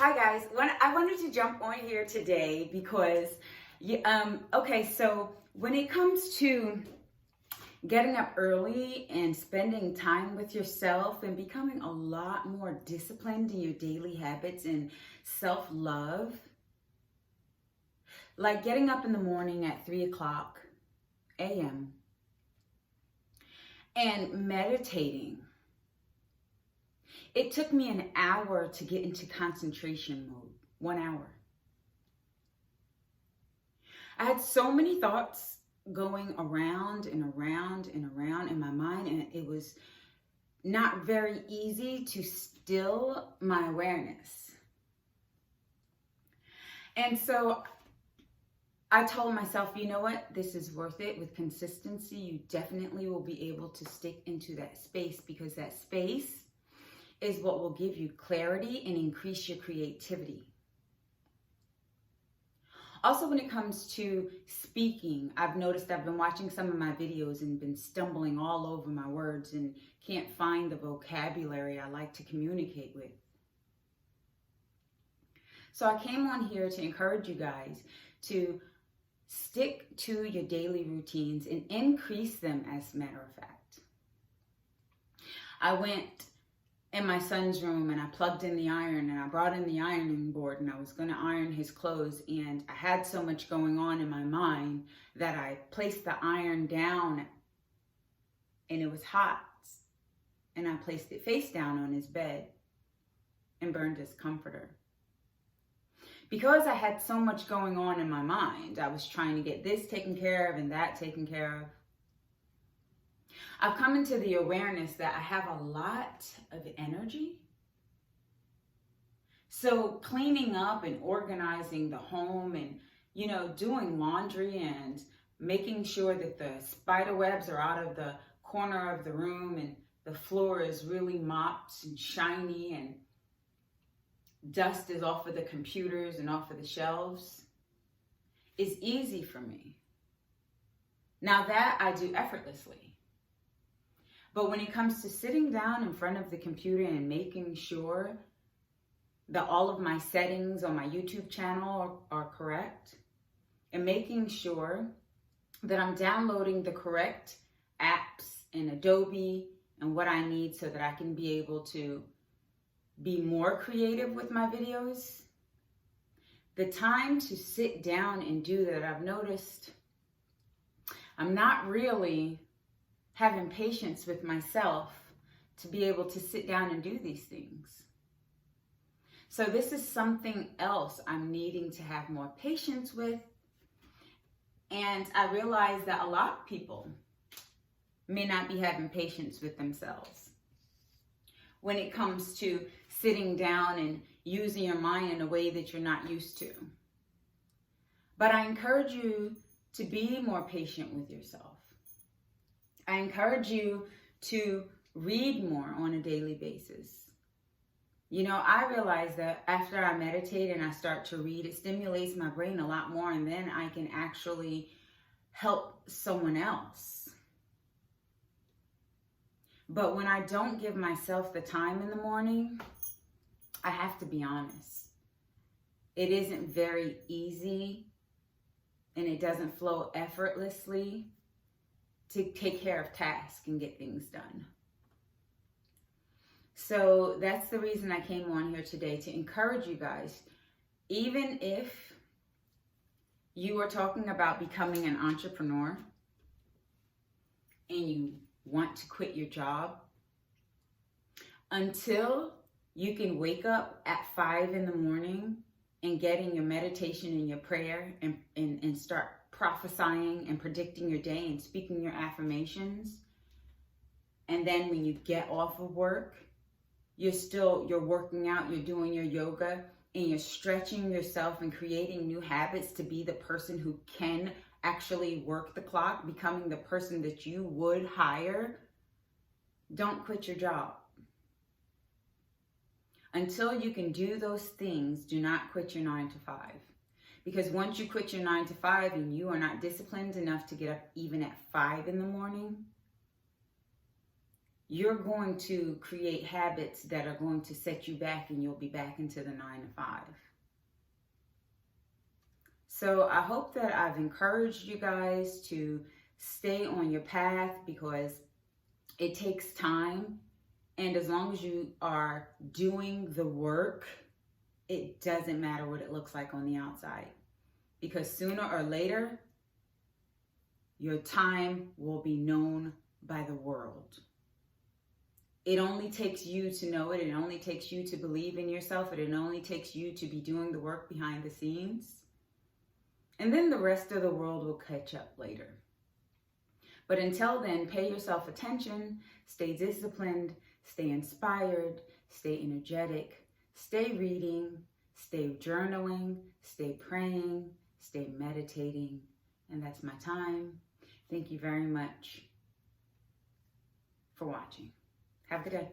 Hi guys. I wanted to jump on here today because okay, so when it comes to getting up early and spending time with yourself and becoming a lot more disciplined in your daily habits and self-love, like getting up in the morning at 3 o'clock a.m. and meditating. It took me an hour to get into concentration mode. 1 hour. I had so many thoughts going around and around and around in my mind, and it was not very easy to still my awareness. And so I told myself, you know what? This is worth it. With consistency, you definitely will be able to stick into that space, because that space is what will give you clarity and increase your creativity. Also, when it comes to speaking, I've noticed I've been watching some of my videos and been stumbling all over my words and can't find the vocabulary I like to communicate with. So I came on here to encourage you guys to stick to your daily routines and increase them, as a matter of fact. I went in my son's room and I plugged in the iron and I brought in the ironing board and I was going to iron his clothes, and I had so much going on in my mind that I placed the iron down and it was hot, and I placed it face down on his bed and burned his comforter. Because I had so much going on in my mind, I was trying to get this taken care of and that taken care of. I've come into the awareness that I have a lot of energy. So cleaning up and organizing the home and, doing laundry and making sure that the spider webs are out of the corner of the room and the floor is really mopped and shiny and dust is off of the computers and off of the shelves is easy for me. Now that I do effortlessly. But when it comes to sitting down in front of the computer and making sure that all of my settings on my YouTube channel are correct, and making sure that I'm downloading the correct apps in Adobe and what I need so that I can be able to be more creative with my videos, the time to sit down and do that, I've noticed I'm not really having patience with myself to be able to sit down and do these things. So this is something else I'm needing to have more patience with. And I realize that a lot of people may not be having patience with themselves when it comes to sitting down and using your mind in a way that you're not used to. But I encourage you to be more patient with yourself. I encourage you to read more on a daily basis. I realize that after I meditate and I start to read, it stimulates my brain a lot more, and then I can actually help someone else. But when I don't give myself the time in the morning, I have to be honest, it isn't very easy and it doesn't flow effortlessly to take care of tasks and get things done. So that's the reason I came on here today, to encourage you guys, even if you are talking about becoming an entrepreneur and you want to quit your job, until you can wake up at 5 in the morning and get in your meditation and your prayer and start prophesying and predicting your day and speaking your affirmations. And then when you get off of work, you're working out, you're doing your yoga, and you're stretching yourself and creating new habits to be the person who can actually work the clock, becoming the person that you would hire. Don't quit your job. Until you can do those things, do not quit your 9 to 5. Because once you quit your 9 to 5 and you are not disciplined enough to get up even at 5 in the morning, you're going to create habits that are going to set you back, and you'll be back into the 9 to 5. So I hope that I've encouraged you guys to stay on your path, because it takes time. And as long as you are doing the work, it doesn't matter what it looks like on the outside. Because sooner or later, your time will be known by the world. It only takes you to know it. It only takes you to believe in yourself. It only takes you to be doing the work behind the scenes. And then the rest of the world will catch up later. But until then, pay yourself attention, stay disciplined, stay inspired, stay energetic, stay reading, stay journaling, stay praying, stay meditating. And that's my time. Thank you very much for watching. Have a good day.